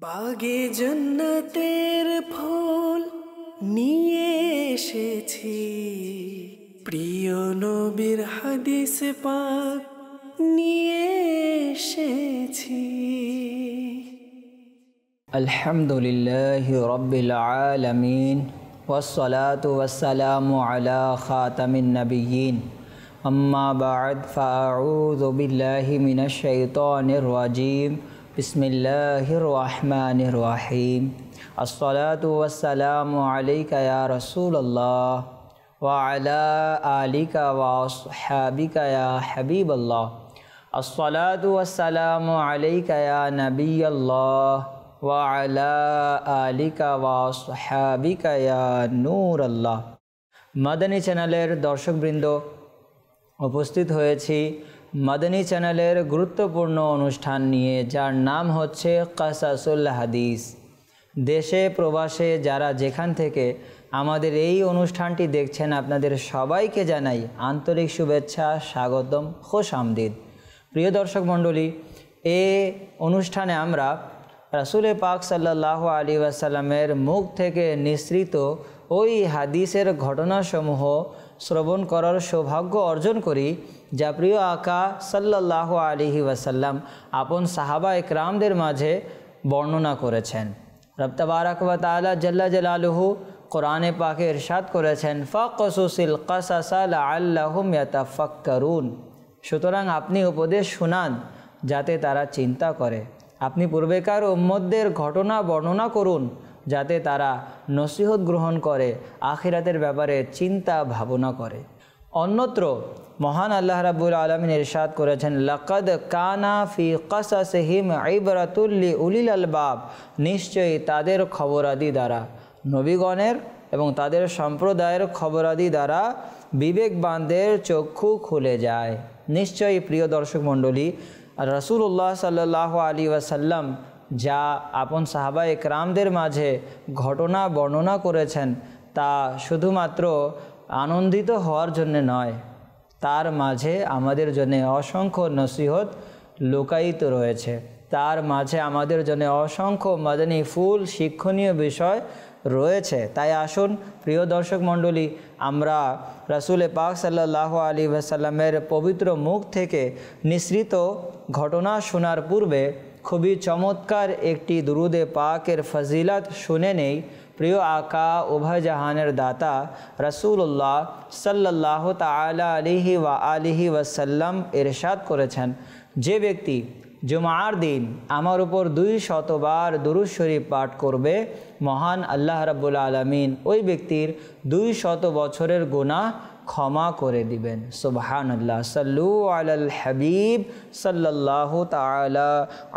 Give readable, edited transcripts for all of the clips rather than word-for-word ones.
বাগে জান্নাতের ফুল নিয়ে এসেছি, প্রিয় নবীর হাদিস পাক নিয়ে এসেছি। আলহামদুলিল্লাহি রাব্বিল আলামিন ওয়াসসালাতু ওয়াসসালামু আলা খাতামিন নাবিয়্যিন আম্মা বা'দ ফাআউযু বিল্লাহি মিনাশ শাইতানির রাজীম। বিসমিল্লাহির রহমানির রহিম। আসসালাতু ওয়াসসালামু আলাইকা ইয়া রাসূলুল্লাহ ওয়া আলা আলিকা ওয়া আসহাবিকা ইয়া হাবিবাল্লাহ। আসসালাতু ওয়াসসালামু আলাইকা ইয়া নবিয়াল্লাহ ওয়া আলা আলিকা ওয়া আসহাবিকা ইয়া নূরাল্লাহ। মাদানী চ্যানেলের দর্শকবৃন্দ, উপস্থিত হয়েছি মাদানী চ্যানেলের গুরুত্বপূর্ণ অনুষ্ঠান নিয়ে, যার নাম হচ্ছে কাসাসুল হাদিস। দেশে প্রবাসে যারা যেখান থেকে আমাদের এই অনুষ্ঠানটি দেখছেন, আপনাদের সবাইকে জানাই আন্তরিক শুভেচ্ছা, স্বাগতম, খুশ আমদিদ। প্রিয় দর্শক মণ্ডলী, এই অনুষ্ঠানে আমরা রাসূল পাক সাল্লাল্লাহু আলাইহি ওয়াসাল্লামের মুখ থেকে নিঃসৃত ওই হাদিসের ঘটনাসমূহ শ্রবণ করার সৌভাগ্য অর্জন করি, যা প্রিয় আকা সাল্লাল্লাহু আলাইহি ওয়াসাল্লাম আপন সাহাবা একরামদের মাঝে বর্ণনা করেছেন। রব তাবারাক ওয়া তাআলা জাল্লা জালালুহু কোরআনে পাকে ইরশাদ করেছেন, ফাকসুসিল কাসাসা লাআল্লাহুম ইয়াতাফাক্কারুন। সুতরাং আপনি উপদেশ শোনান যাতে তারা চিন্তা করে। আপনি পূর্বেকার উম্মতদের ঘটনা বর্ণনা করুন যাতে তারা নসিহত গ্রহণ করে, আখিরাতের ব্যাপারে চিন্তা ভাবনা করে। অন্যত্র মহান আল্লাহ রাব্বুল আলামিন ইরশাদ করেছেন, লাকাদ কানা ফি কাসাসিহিম ইবরাতুল লিউলিল আলবাব। নিশ্চয়ই তাদের খবরাদি দ্বারা, নবীগণের এবং তাদের সম্প্রদায়ের খবরাদি দ্বারা বিবেকবানদের চক্ষু খুলে যায়। নিশ্চয়ই প্রিয় দর্শক মণ্ডলী, রাসূলুল্লাহ সাল্লাল্লাহু আলাইহি ওয়াসাল্লাম যা আপন সাহাবা একরামদের মাঝে ঘটনা বর্ণনা করেছেন, তা শুধুমাত্র আনন্দিত হওয়ার জন্য নয়, তার মাঝে আমাদের জন্য অসংখ্য নসিহত লুকায়িত রয়েছে। তার মাঝে আমাদের জন্য অসংখ্য মাদানী ফুল শিক্ষণীয় বিষয় রয়েছে। তাই আসুন প্রিয় দর্শক মণ্ডলী, আমরা রাসূল পাক সাল্লাল্লাহু আলাইহি ওয়াসাল্লামের পবিত্র মুখ থেকে নিঃসৃত ঘটনা শোনার পূর্বে খুবই চমৎকার একটি দুরুদে পাকের ফজিলত শুনে নেই। প্রিয় আকা উভয় জাহানের দাতা রাসূলুল্লাহ সাল্লাল্লাহু তাআলা আলাইহি ওয়া আলিহি ওয়াসাল্লাম ইরশাদ করেছেন, যে ব্যক্তি জুমার দিন আমার উপর 200 বার দুরূদ শরীফ পাঠ করবে, মহান আল্লাহ রাব্বুল আলামিন ওই ব্যক্তির 200 বছরের গুনাহ ক্ষমা করে দিবেন। সুবহানাল্লাহ। সাল্লু আলাল হাবিব সাল্লাল্লাহু তাআলা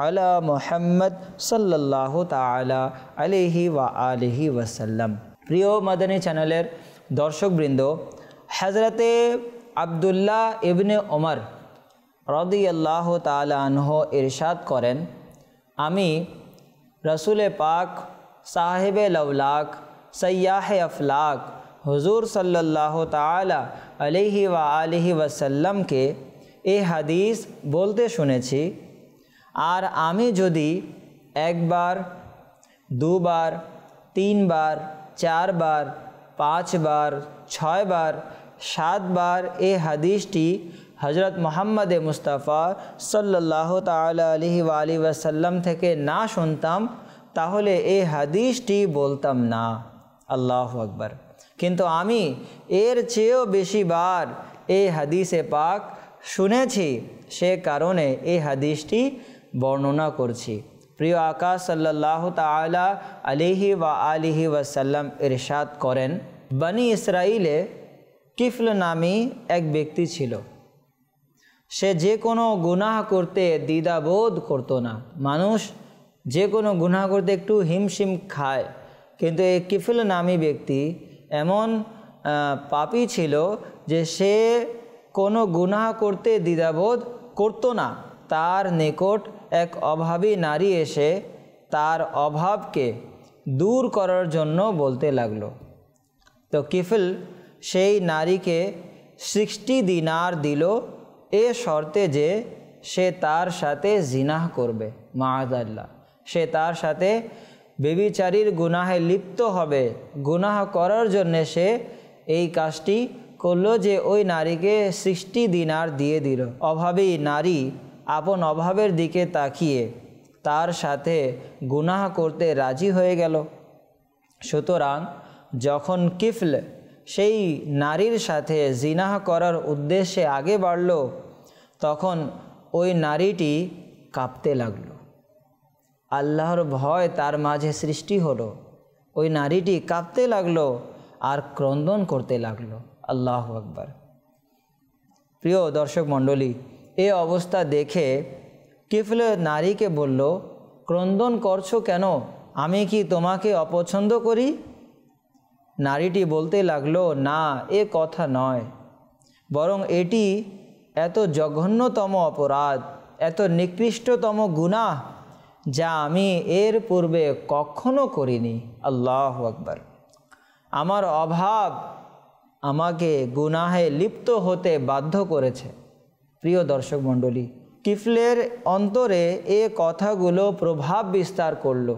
আলা মুহাম্মদ সাল্লাল্লাহু তাআলা আলাইহি ওয়া আলিহি ওয়াসাল্লাম। প্রিয় মাদানী চ্যানেলের দর্শকবৃন্দ, হযরতে আব্দুল্লাহ ইবনে ওমর রাদিয়াল্লাহু তাআলা আনহু ইরশাদ করেন, আমি রাসূল পাক সাহেবে লাউলাক সাইয়াহে আফলাক হুজুর সাল্লাল্লাহু তাআলা আলাইহি ওয়া আলিহি ওয়াসাল্লামকে এই হাদিস বলতে শুনেছি, আর আমি যদি একবার, দুবার, 3 বার, 4 বার, 5 বার, 6 বার, 7 বার এই হাদিসটি হজরত মুহাম্মদ মুস্তাফা সাল্লাল্লাহু তাআলা আলাইহি ওয়া আলিহি ওয়াসাল্লাম থেকে না শুনতাম, তাহলে এই হাদিসটি বলতাম না। আল্লাহু আকবার। কিন্তু আমি এর চেয়েও বেশি বার এই হাদিসে পাক শুনেছি, সে কারণে এই হাদিসটি বর্ণনা করছি। প্রিয় আকা সাল্লাল্লাহু তাআলা আলাইহি ওয়া আলিহি ওয়াসাল্লাম ইরশাদ করেন, বনি ইসরাইলে কিফল নামী এক ব্যক্তি ছিল। সে যে কোনো গুনাহ করতে দ্বিধাবোধ করতো না। মানুষ যে কোনো গুনাহ করতে একটু হিমশিম খায়, কিন্তু এই কিফল নামী ব্যক্তি এমন পাপী ছিল যে সে কোনো গুনাহ করতে দ্বিধাবোধ করতো না। তার নিকট এক অভাবী নারী এসে তার অভাবকে দূর করার জন্য বলতে লাগলো। তো কিফল সেই নারীকে 60 দিনার দিল, এ শর্তে যে সে তার সাথে জিনাহ করবে। মাআযাল্লাহ। সে তার সাথে বেবিচারীর গুনাহে লিপ্ত হবে। গুনাহ করার জন্য সে এই কাজটি করলো যে ওই নারীকে 60 দিনার দিয়ে দিল। অভাবী নারী আপন অভাবের দিকে তাকিয়ে তার সাথে গুনাহ করতে রাজি হয়ে গেল। সুতরাং যখন কিফল সেই নারীর সাথে জিনাহ করার উদ্দেশ্যে আগে বাড়ল, তখন ওই নারীটি কাঁপতে লাগলো। আল্লাহর ভয় তার মাঝে সৃষ্টি হলো। ওই নারীটি কাঁপতে লাগলো আর ক্রন্দন করতে লাগলো। আল্লাহু আকবার। প্রিয় দর্শক মণ্ডলী, এই অবস্থা দেখে কিফল নারীকে বলল, ক্রন্দন করছো কেন? আমি কি তোমাকে অপছন্দ করি? নারীটি বলতে লাগলো, না, এ কথা নয়, বরং এটি এত জঘন্যতম অপরাধ, এত নিকৃষ্টতম গুনাহ যা আমি এর পূর্বে কখনো করিনি। আল্লাহু আকবার। আমার অভাব আমাকে গুনাহে লিপ্ত হতে বাধ্য করেছে। প্রিয় দর্শক মণ্ডলী, কিফলের অন্তরে এ কথাগুলো প্রভাব বিস্তার করল।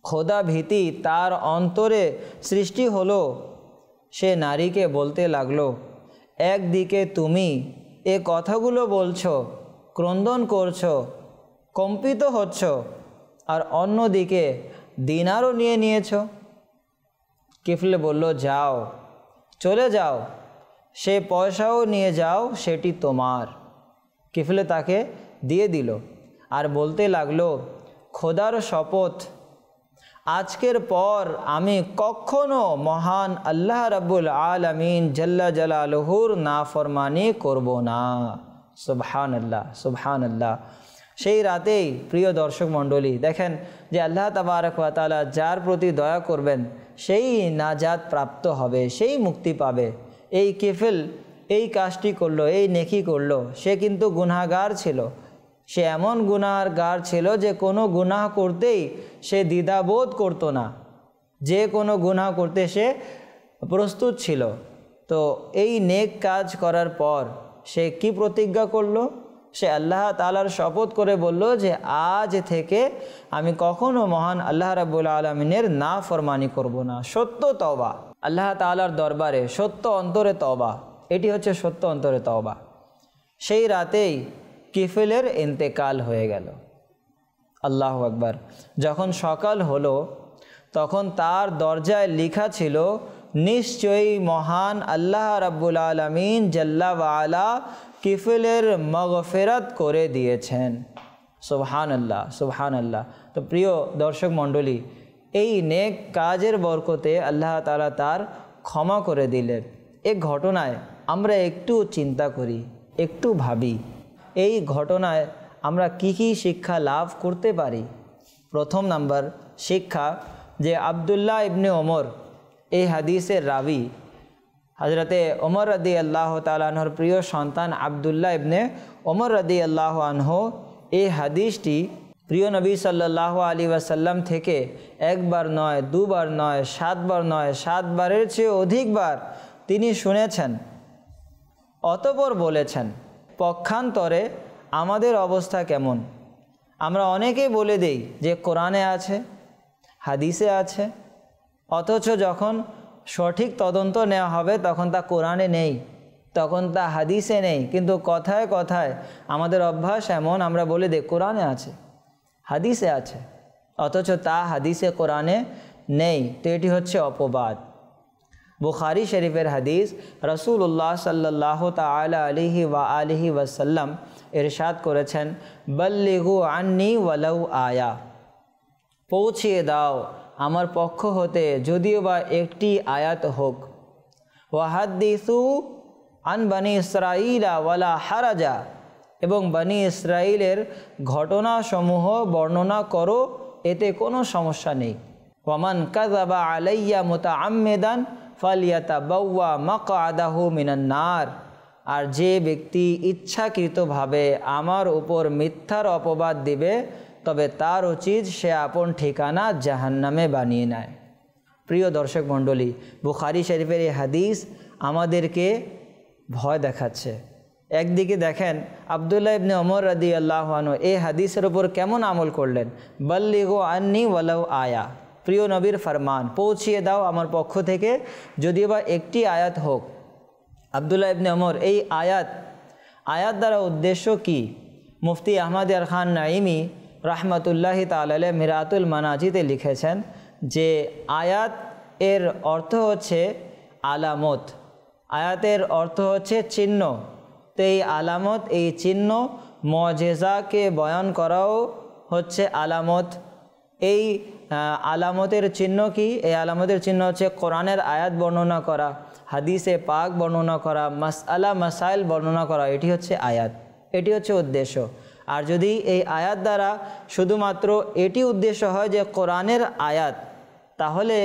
খোদা ভীতি তার অন্তরে সৃষ্টি হলো। সে নারীকে বলতে লাগলো, একদিকে তুমি এ কথাগুলো বলছো, ক্রন্দন করছো, কম্পিত হচ্ছ, আর অন্যদিকে দিনারও নিয়ে নিয়েছো। কিফলে বলল, যাও, চলে যাও, সে পয়সাও নিয়ে যাও, সেটি তোমার। কিফলে তাকে দিয়ে দিল আর বলতে লাগলো, খোদার শপথ, আজকের পর আমি কখনো মহান আল্লাহ রাব্বুল আলামিন জাল্লা জালালুহুর নাফরমানি করব না। সুবহানাল্লাহ, সুবহানাল্লাহ। সেই রাতেই প্রিয় দর্শক মণ্ডলী, দেখেন যে আল্লাহ তাবারক ওয়া তাআলা যার প্রতি দয়া করবেন সেই নাজাত প্রাপ্ত হবে, সেই মুক্তি পাবে। এই কিফল এই কাজটি করলো, এই নেকি করলো। সে কিন্তু গুনাহগার ছিল। সে এমন গুনাহগার ছিল যে কোনো গুনাহ করতেই সে দ্বিধাবোধ করতো না, যে কোনো গুনাহ করতে সে প্রস্তুত ছিল। তো এই নেক কাজ করার পর সে কি প্রতিজ্ঞা করলো? সে আল্লাহ তাআলার শপথ করে বলল যে আজ থেকে আমি কখনো মহান আল্লাহ রাব্বুল আলামিনের নাফরমানি করব না। সত্য তওবা, আল্লাহ তাআলার দরবারে সত্য অন্তরে তওবা, এটি হচ্ছে সত্য অন্তরে তওবা। সেই রাতেই কিফলের ইন্তেকাল হয়ে গেল। আল্লাহু আকবার। যখন সকাল হলো তখন তার দরজায় লেখা ছিল, নিশ্চয়ই মহান আল্লাহ রাব্বুল আলামিন জাল্লা ওয়া আলা কিফলের মাগফিরাত করে দিয়েছেন। সুবহানাল্লাহ, সুবহানাল্লাহ। তো প্রিয় দর্শক মণ্ডলী, এই নেক কাজের বরকতে আল্লাহ তাআলা তার ক্ষমা করে দিলেন। এই ঘটনায় আমরা একটু চিন্তা করি, একটু ভাবি, এই ঘটনায় আমরা কি কি শিক্ষা লাভ করতে পারি। প্রথম নাম্বার শিক্ষা, যে আব্দুল্লাহ ইবনে ওমর, এই হাদিসের রাবি হজরতে ওমর রাদিয়াল্লাহু তাআলা আনহুর প্রিয় সন্তান আব্দুল্লাহ ইবনে ওমর রাদিয়াল্লাহু আনহু, এই হাদিসটি প্রিয় নবী সাল্লাল্লাহু আলাইহি ওয়াসাল্লাম থেকে একবার নয়, দুবার নয়, 7 বার নয়, 7 বারের চেয়ে অধিকবার তিনি শুনেছেন, অতঃপর বলেছেন। পক্ষান্তরে আমাদের অবস্থা কেমন? আমরা অনেকেই বলে দেই যে কোরআনে আছে, হাদিসে আছে, অথচ যখন সঠিক তদন্ত নেওয়া হবে তখন তা কোরআনে নেই, তখন তা হাদিসে নেই। কিন্তু কথায় কথায় আমাদের অভ্যাস এমন, আমরা বলে দিই কোরআনে আছে, হাদিসে আছে, অথচ তা হাদিসে কোরআনে নেই। তো এটি হচ্ছে অপবাদ। বুখারী শরীফের হাদিস, রাসূলুল্লাহ সাল্লাল্লাহু তাআলা আলাইহি ওয়া আলিহি ওয়াসাল্লাম ইরশাদ করেছেন, বাল্লিগু আন্নি ওয়ালাউ আয়া, পৌঁছিয়ে দাও আমার পক্ষ হতে যদিও বা একটি আয়াত হোক। ওয়াহাদ্দিসু আন বানি ইসরাঈলা ওয়ালা হারাজা, এবং বানি ইসরাইলের ঘটনাসমূহ বর্ণনা করো, এতে কোনো সমস্যা নেই। ওয়ামান কাযাবা আলাইয়া মুতাআম্মিদান ফালিয়াতাবাওয়া মাকআদাহু মিনান নার, আর যে ব্যক্তি ইচ্ছাকৃতভাবে আমার উপর মিথ্যার অপবাদ দিবে তবে তার উচিত সে আপন ঠিকানা জাহান্নামে বানিয়ে নেয়। প্রিয় দর্শক মণ্ডলী, বুখারী শরীফের এই হাদিস আমাদেরকে ভয় দেখাচ্ছে, একদিকে দেখেন আব্দুল্লাহ ইবনে ওমর রাদিয়াল্লাহু আনহু এই হাদিসের উপর কেমন আমল করলেন, বাল্লিগু আন্নি ওয়ালাউ আয়া, প্রিয় নবীর ফরমান, পৌঁছিয়ে দাও আমার পক্ষ থেকে যদিও বা একটি আয়াত হোক। আব্দুল্লাহ ইবনে ওমর এই আয়াত দ্বারা উদ্দেশ্য কি? মুফতি আহমদ ইয়ার খান নাইমি রাহমাতুল্লাহি তাআলা আলাইহি মিরাতুল মানাজিতে লিখেছেন যে আয়াত এর অর্থ হচ্ছে আলামত, আয়াতের অর্থ হচ্ছে চিহ্ন। তো এই আলামত, এই চিহ্ন, মুআজিজাকে বয়ান করাও হচ্ছে আলামত। এই আলামতের চিহ্ন কি? এই আলামতের চিহ্ন হচ্ছে কোরআনের আয়াত বর্ণনা করা, হাদিসে পাক বর্ণনা করা, মাসআলা মাসাইল বর্ণনা করা, এটি হচ্ছে আয়াত, এটি হচ্ছে উদ্দেশ্য। আর যদি এই আয়াত দ্বারা শুধুমাত্র এটি উদ্দেশ্য হয় যে কোরআনের আয়াত, তাহলে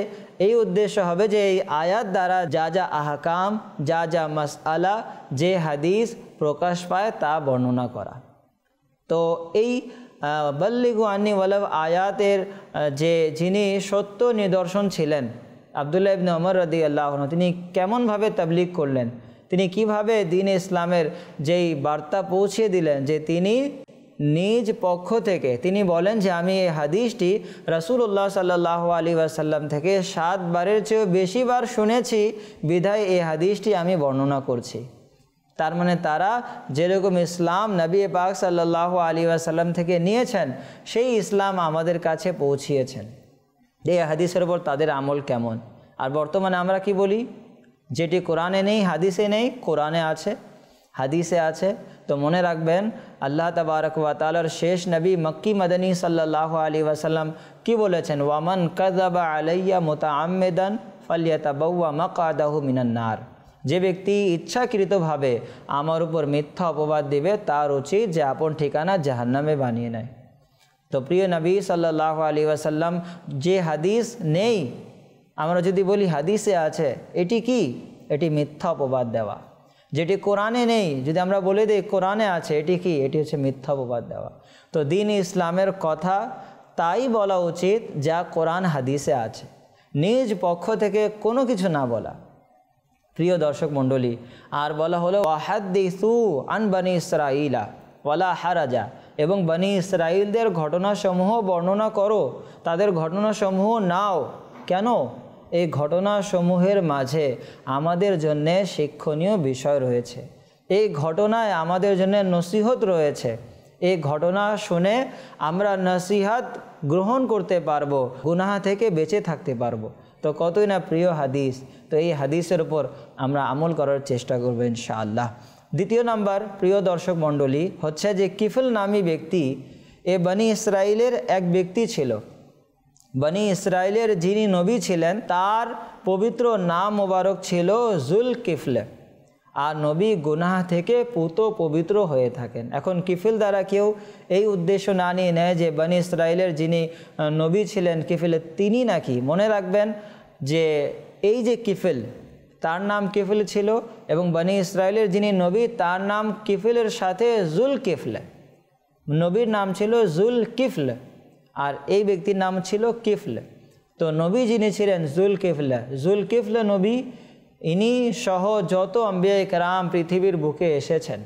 এই উদ্দেশ্য হবে যে এই আয়াত দ্বারা যা যা আহকাম, যা যা মাসআলা, যে হাদিস প্রকাশ পায় তা বর্ণনা করা। তো এই বাল্লিগু আন্নি ওয়ালাউ আয়াতের যিনি সত্য নিদর্শন ছিলেন আব্দুল্লাহ ইবনে ওমর রাদিয়াল্লাহু আনহু, তিনি কেমনভাবে তাবলীগ করলেন, তিনি কিভাবে দ্বীন ইসলামের যেই বার্তা পৌঁছে দিলেন, যে তিনি নিজ পক্ষ থেকে তিনি বলেন যে আমি এই হাদিসটি রাসূলুল্লাহ সাল্লাল্লাহু আলাইহি ওয়াসাল্লাম থেকে 7 বারের চেয়েও বেশি বার শুনেছি, বিধায় এই হাদিসটি আমি বর্ণনা করছি। তার মানে তারা যেরকম ইসলাম নবী পাক সাল্লাল্লাহু আলাইহি ওয়াসাল্লাম থেকে নিয়েছেন, সেই ইসলাম আমাদের কাছে পৌঁছিয়েছেন। এই হাদিসের উপর তাদের আমল কেমন? আর বর্তমানে আমরা কি বলি? যেটি কোরআনে নেই, হাদিসে নেই, কোরআনে আছে, হাদিসে আছে। তো মনে রাখবেন আল্লাহ তাবারক ওয়া তাআলার শেষ নবী মক্কি মদনী সাল্লাল্লাহু আলাইহি ওয়াসাল্লাম কি বলেছেন? ওয়ামান কাযাবা আলাইয়া মুতাআম্মিদান ফালইয়াতাবাওয়া মাকআদাহু মিনান নার। যে ব্যক্তি ইচ্ছাকৃতভাবে আমার উপর মিথ্যা অপবাদ দিবে, তার উচিত যে আপন ঠিকানা জাহান্নামে বানিয়ে নেয়। তো প্রিয় নবী সাল্লাল্লাহু আলাইহি ওয়াসাল্লাম যে হাদিস নেই, আমরা যদি বলি হাদিসে আছে, এটি কি? এটি মিথ্যা অপবাদ দেওয়া। যেটি কোরআনে নেই, যদি আমরা বলে দিই কোরআনে আছে, এটি কি? এটি হচ্ছে মিথ্যা অপবাদ দেওয়া। তো দ্বীন ইসলামের কথা তাই বলা উচিত যা কোরআন হাদিসে আছে, নিজ পক্ষ থেকে কোনো কিছু না বলা। প্রিয় দর্শক মণ্ডলী, আর বলা হলো ওয়াহাদ্দিসু আন বনি ইসরাঈলা ওয়ালা হারাজা, এবং বনি ইসরাঈলদের ঘটনাসমূহ বর্ণনা করো, তাদের ঘটনাসমূহ নাও। কেন? এই ঘটনাসমূহের মাঝে আমাদের জন্য শিক্ষণীয় বিষয় রয়েছে, এই ঘটনায় আমাদের জন্য নসিহত রয়েছে। এই ঘটনা শুনে আমরা নসিহত গ্রহণ করতে পারবো, গুনাহ থেকে বেঁচে থাকতে পারবো। তো কতই না প্রিয় হাদিস। তো এই হাদিসের উপর আমরা আমল করার চেষ্টা করব ইনশাআল্লাহ। দ্বিতীয় নাম্বার প্রিয় দর্শক মণ্ডলী হচ্ছে যে কিফল নামী ব্যক্তি, এ বনি ইসরাইলের এক ব্যক্তি ছিল। বনি ইসরাইলের যিনি নবী ছিলেন তার পবিত্র নাম মোবারক ছিল জুল কিফল। আর নবী গুনাহ থেকে পুত পবিত্র হয়ে থাকেন। এখন কিফল দ্বারা কেউ এই উদ্দেশ্য না নিয়ে নেয় যে বনি ইসরাইলের যিনি নবী ছিলেন কিফল তিনি নাকি। মনে রাখবেন যে এই যে কিফল, তার নাম কিফল ছিল, এবং বনি ইসরাইলের যিনি নবী তার নাম কিফলের সাথে জুল কিফল। নবীর নাম ছিল জুল কিফল আর এই ব্যক্তির নাম ছিল কিফল। তো নবী যিনি ছিলেন জুল কিফল নবী, ইনি সহ যত আম্বিয়া কেরাম পৃথিবীর বুকে এসেছেন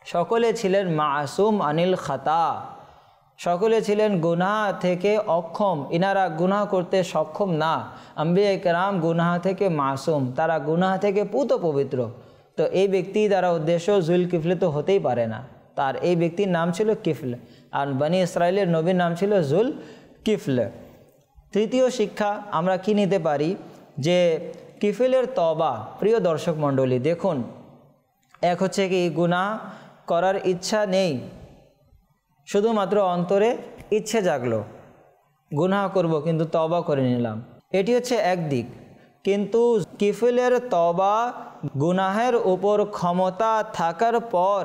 সকলে ছিলেন মাসুম আনিল খাতা, সকলে ছিলেন গুনাহ থেকে অক্ষম। ইনারা গুনাহ করতে সক্ষম না। আম্বিয়া কেরাম গুনাহ থেকে মাসুম, তারা গুনাহ থেকে পুত পবিত্র। তো এই ব্যক্তি দ্বারা উদ্দেশ্য জুল কিফল তো হতেই পারে না, তার এই ব্যক্তির নাম ছিল কিফল, আর বনি ইসরাইলের নবীর নাম ছিল জুল কিফল। তৃতীয় শিক্ষা আমরা কি নিতে পারি যে কিফলের তওবা। প্রিয় দর্শক মণ্ডলী দেখুন, এক হচ্ছে কি গুনাহ করার ইচ্ছা নেই, শুধুমাত্র অন্তরে ইচ্ছে জাগলো গুনাহ করব কিন্তু তওবা করে নিলাম, এটি হচ্ছে এক দিক। কিন্তু কিফলের তওবা গুনাহের উপর ক্ষমতা থাকার পর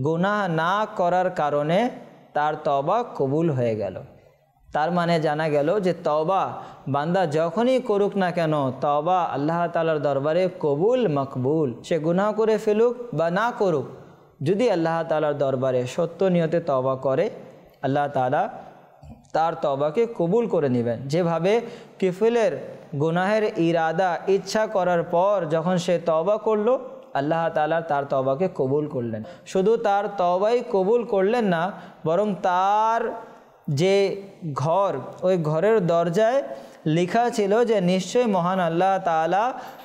গুনাহ না করার কারণে তার তওবা কবুল হয়ে গেল। তার মানে জানা গেল যে তওবা বান্দা যখনই করুক না কেন, তওবা আল্লাহ তাআলার দরবারে কবুল মকবুল। সে গুনাহ করে ফেলুক বা না করুক, যদি আল্লাহ তাআলার দরবারে সত্য নিয়তে তওবা করে, আল্লাহ তাআলা তার তওবাকে কবুল করে নেবেন। যেভাবে কিফলের গুনাহের ইরাদা ইচ্ছা করার পর যখন সে তওবা করলো, আল্লাহ তাআলা তার তওবাকে কবুল করলেন। শুধু তার তওবাই কবুল করলেন না, বরং তার যে ঘর, ওই ঘরের দরজায় লেখা ছিল যে নিশ্চয় মহান আল্লাহ তাআলা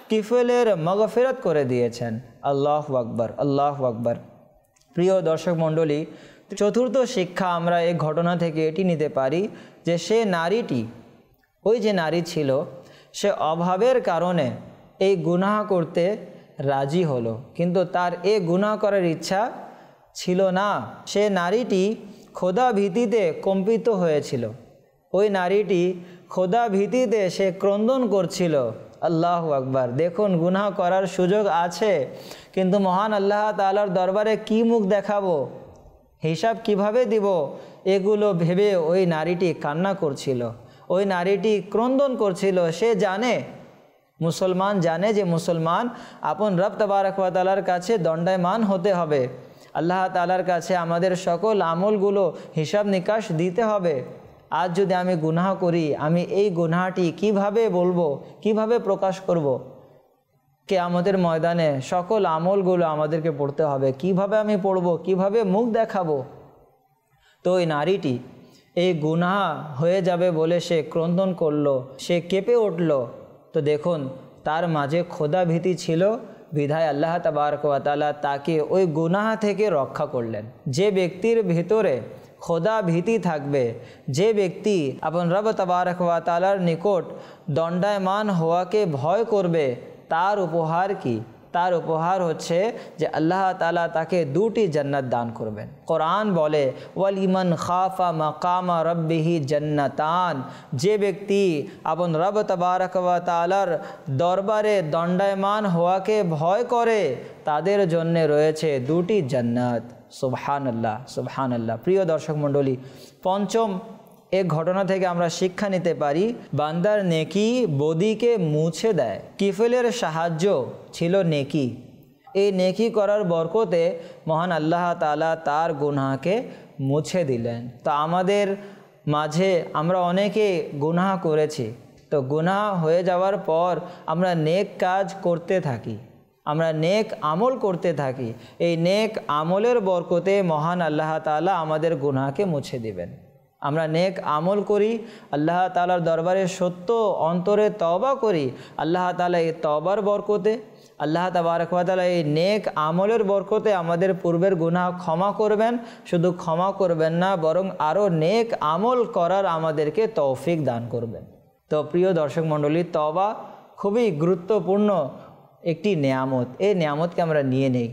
কিফলের মাগফিরাত করে দিয়েছেন। আল্লাহু আকবার, আল্লাহু আকবার। প্রিয় দর্শক মণ্ডলী, চতুর্থ শিক্ষা আমরা এই ঘটনা থেকে এটি নিতে পারি যে সে নারীটি, ওই যে নারী ছিল, সে অভাবের কারণে এই গুনাহ করতে রাজি হলো, কিন্তু তার এই গুনাহ করার ইচ্ছা ছিল না। সে নারীটি খোদা ভীতিতে কম্পিত হয়েছিল। ওই নারীটি খোদা ভীতিতে সে ক্রন্দন করছিল। আল্লাহু আকবার। দেখুন, গুনাহ করার সুযোগ আছে, কিন্তু মহান আল্লাহ তাআলার দরবারে কি মুখ দেখাবো, হিসাব কিভাবে দিব, এগুলো ভেবে ওই নারীটি কান্না করছিল, ওই নারীটি ক্রন্দন করছিল। সে জানে, মুসলমান জানে যে মুসলমান আপন রব তাবারক ওয়া তাআলার কাছে দণ্ডায়মান হতে হবে। আল্লাহ তাআলার কাছে আমাদের সকল আমলগুলো হিসাব নিকাশ দিতে হবে। আজ যদি আমি গুনাহ করি, আমি এই গুনাহটি কিভাবে বলবো, কিভাবে প্রকাশ করব? কিয়ামতের ময়দানে সকল আমলগুলো আমাদেরকে পড়তে হবে। কিভাবে আমি পড়ব, কিভাবে মুখ দেখাবো? তো ওই নারীটি এই গুনাহ হয়ে যাবে বলে সে ক্রন্দন করলো, সে কেঁপে উঠল। তো দেখুন, তার মাঝে খোদা ভীতি ছিল, বিধায় আল্লাহ তাবারক ওয়া তাআলা তাকে ওই গুনাহ থেকে রক্ষা করলেন। যে ব্যক্তির ভিতরে খোদা ভীতি থাকবে, যে ব্যক্তি আপন রব তাবারক ওয়া তাআলার নিকট দণ্ডায়মান হওয়াকে ভয় করবে, তার উপহার কি? তার উপহার হচ্ছে যে আল্লাহ তাআলা তাকে দুটি জান্নাত দান করবেন। কোরআন বলে, ওয়ালিমান খাফা মাকামা রব্বিহি জান্নাতান, যে ব্যক্তি আপন রব তাবারক ওয়া তাআলার দরবারে দণ্ডায়মান হওয়াকে ভয় করে, তাদের জন্য রয়েছে দুটি জান্নাত। সুবহানাল্লাহ, সুবহানাল্লাহ। প্রিয় দর্শক মণ্ডলী, পঞ্চম এক ঘটনা থেকে আমরা শিক্ষা নিতে পারি, বান্দার নেকি বদিকে মুছে দেয়। কিফলের সাহায্য ছিল নেকি। এই নেকি করার বরকতে মহান আল্লাহ তাআলা তার গুনাহকে মুছে দিলেন। তো আমাদের মাঝে আমরা অনেকে গুনাহ করেছি, তো গুনাহ হয়ে যাওয়ার পর আমরা নেক কাজ করতে থাকি, আমরা নেক আমল করতে থাকি। এই নেক আমলের বরকতে মহান আল্লাহ তাআলা আমাদের গুনাহকে মুছে দিবেন। আমরা নেক আমল করি, আল্লাহ তাআলার দরবারে সত্য অন্তরে তওবা করি, আল্লাহ তাআলা এই তওবার বরকতে, আল্লাহ তাবারক ওয়া তাআলা এই নেক আমলের বরকতে আমাদের পূর্বের গুনাহ ক্ষমা করবেন। শুধু ক্ষমা করবেন না, বরং আরও নেক আমল করার আমাদেরকে তৌফিক দান করবেন। তো প্রিয় দর্শক মণ্ডলী, তওবা খুবই গুরুত্বপূর্ণ একটি নেয়ামত। এই নেয়ামতকে আমরা নিয়ে নেই।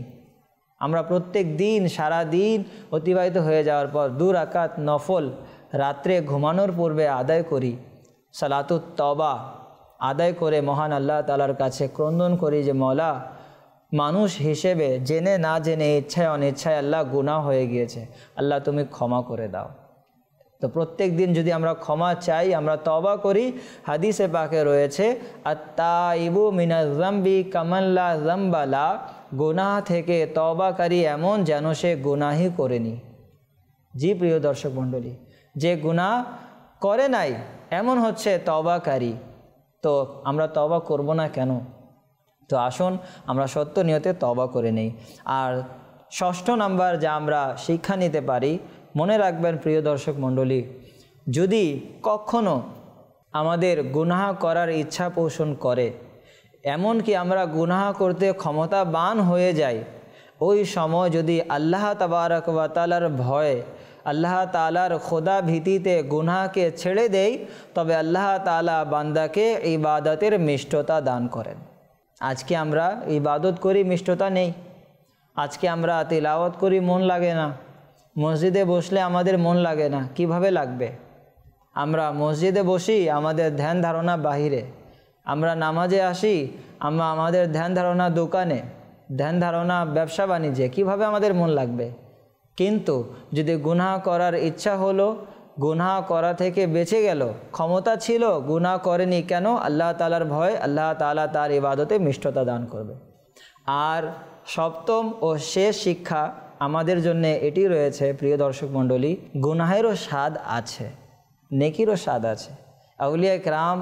আমরা প্রত্যেক দিন, সারা দিন অতিবাহিত হয়ে যাওয়ার পর 2 রাকাত নফল রাত্রে ঘুমানোর পূর্বে আদায় করি, সালাতুত তওবা আদায় করে মহান আল্লাহ তাআলার কাছে ক্রন্দন করি যে মওলা, মানুষ হিসেবে জেনে না জেনে, ইচ্ছায় অনিচ্ছায় আল্লাহ গুনাহ হয়ে গিয়েছে, আল্লাহ তুমি ক্ষমা করে দাও। তো প্রত্যেক দিন যদি আমরা ক্ষমা চাই, আমরা তওবা করি, হাদিসে পাকে রয়েছে, আত-তাইবু মিনাজ যামবি কামান লা যামবা লা, গুনাহ থেকে তওবাকারী এমন যেন সে গুনাহই করেনি। জি প্রিয় দর্শক মণ্ডলী, যে গুনাহ করে নাই এমন হচ্ছে তওবাকারী। তো আমরা তওবা করব না কেন? তো আসুন আমরা সত্য নিয়তে তওবা করে নেই। আর ষষ্ঠ নাম্বার যা আমরা শিক্ষা নিতে পারি, মনে রাখবেন প্রিয় দর্শক মণ্ডলী, যদি কখনো আমাদের গুনাহ করার ইচ্ছা পোষণ করে, এমনকি আমরা গুনাহ করতে ক্ষমতাবান হয়ে যাই, ওই সময় যদি আল্লাহ তাবারক ওয়া তাআলার ভয়ে, আল্লাহ তাআলার খোদা ভীতিতে গুনাহকে ছেড়ে দেই, তবে আল্লাহ তাআলা বান্দাকে ইবাদতের মিষ্টতা দান করেন। আজকে আমরা ইবাদত করি, মিষ্টতা নেই। আজকে আমরা তিলাওয়াত করি, মন লাগে না। মসজিদে বসলে আমাদের মন লাগে না, কিভাবে লাগবে? আমরা মসজিদে বসি, আমাদের ধ্যান ধারণা বাহিরে। আমরা নামাজে আসি, আমরা আমাদের ধ্যান ধারণা দোকানে, ধ্যান ধারণা ব্যবসা বাণিজ্যে, কিভাবে আমাদের মন লাগবে? কিন্তু যদি গুনাহ করার ইচ্ছা হলো, গুনাহ করা থেকে বেঁচে গেল, ক্ষমতা ছিল, গুনাহ করেনি কেন? আল্লাহ তাআলার ভয়, আল্লাহ তাআলা তার ইবাদতে মিষ্টতা দান করবে। আর সপ্তম ও শেষ শিক্ষা আমাদের জন্য এটি রয়েছে প্রিয় দর্শক মণ্ডলী, গুনাহেরও স্বাদ আছে, নেকিরও স্বাদ আছে। আউলিয়া কেরাম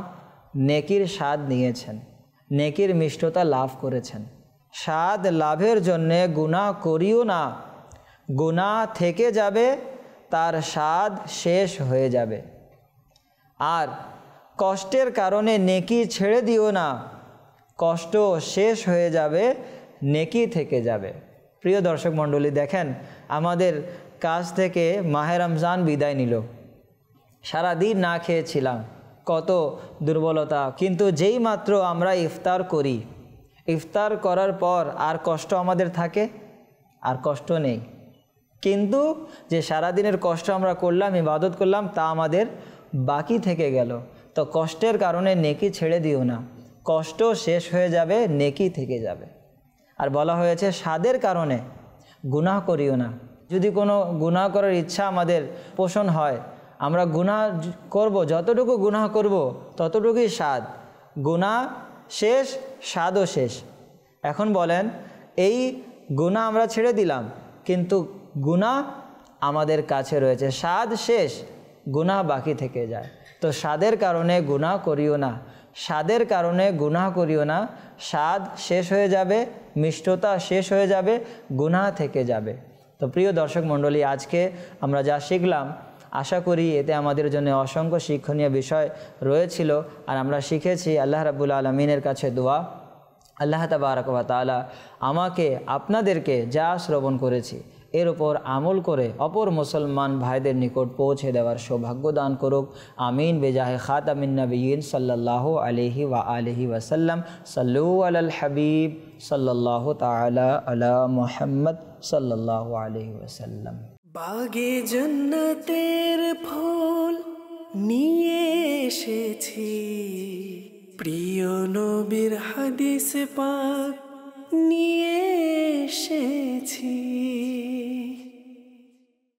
নেকির স্বাদ নিয়েছেন, নেকির মিষ্টতা লাভ করেছেন। স্বাদ লাভের জন্যে গুনাহ করিও না, গুনাহ থেকে যাবে, তার স্বাদ শেষ হয়ে যাবে। আর কষ্টের কারণে নেকি ছেড়ে দিও না, কষ্ট শেষ হয়ে যাবে, নেকি থেকে যাবে। প্রিয় দর্শক মণ্ডলী, দেখেন আমাদের কাছ থেকে মাহে রমজান বিদায় নিল, সারাদিন না খেয়েছিলাম, কত দুর্বলতা, কিন্তু যেই মাত্র আমরা ইফতার করি, ইফতার করার পর আর কষ্ট আমাদের থাকে? আর কষ্ট নেই। কিন্তু যে সারাদিনের কষ্ট আমরা করলাম, ইবাদত করলাম, তা আমাদের বাকি থেকে গেল। তো কষ্টের কারণে নেকি ছেড়ে দিও না, কষ্ট শেষ হয়ে যাবে, নেকি থেকে যাবে। আর বলা হয়েছে স্বাদের কারণে গুনাহ করিও না। যদি কোনো গুনাহ করার ইচ্ছা আমাদের পোষণ হয়, আমরা গুনাহ করব, যতটুকু গুনাহ করব ততটুকুই স্বাদ। গুনাহ শেষ, স্বাদও শেষ। এখন বলেন, এই গুনাহ আমরা ছেড়ে দিলাম, কিন্তু গুনাহ আমাদের কাছে রয়েছে, স্বাদ শেষ, গুনাহ বাকি থেকে যায়। তো স্বাদের কারণে গুনাহ করিও না, স্বাদের কারণে গুনাহ করিও না, স্বাদ শেষ হয়ে যাবে, মিষ্টতা শেষ হয়ে যাবে, গুনাহ থেকে যাবে। তো প্রিয় দর্শক মণ্ডলী, আজকে আমরা যা শিখলাম, আশা করি এতে আমাদের জন্য অসংখ্য শিক্ষণীয় বিষয় রয়েছিল। আর আমরা শিখেছি আল্লাহ রাব্বুল আলামিনের কাছে দোয়া, আল্লাহ তাবারক ওয়া তাআলা আমাকে আপনাদেরকে যা শ্রবণ করেছি এর ওপর আমল করে অপর মুসলমান ভাইদের নিকট পৌঁছে দেওয়ার সৌভাগ্য দান করুক। আমিন বেজাহে খাতামিন নবিয়্যিন সাল্লাল্লাহু আলাইহি ওয়া আলিহি ওয়াসাল্লাম। সাল্লু আলাল হাবিব সাল্লাল্লাহু তাআলা আলা মুহাম্মদ সাল্লাল্লাহু আলাইহি ওয়াসাল্লাম। বাগে জান্নাতের ফুল নিয়ে এসেছি, প্রিয় নবীর হাদিস পাক নিয়ে এসেছি।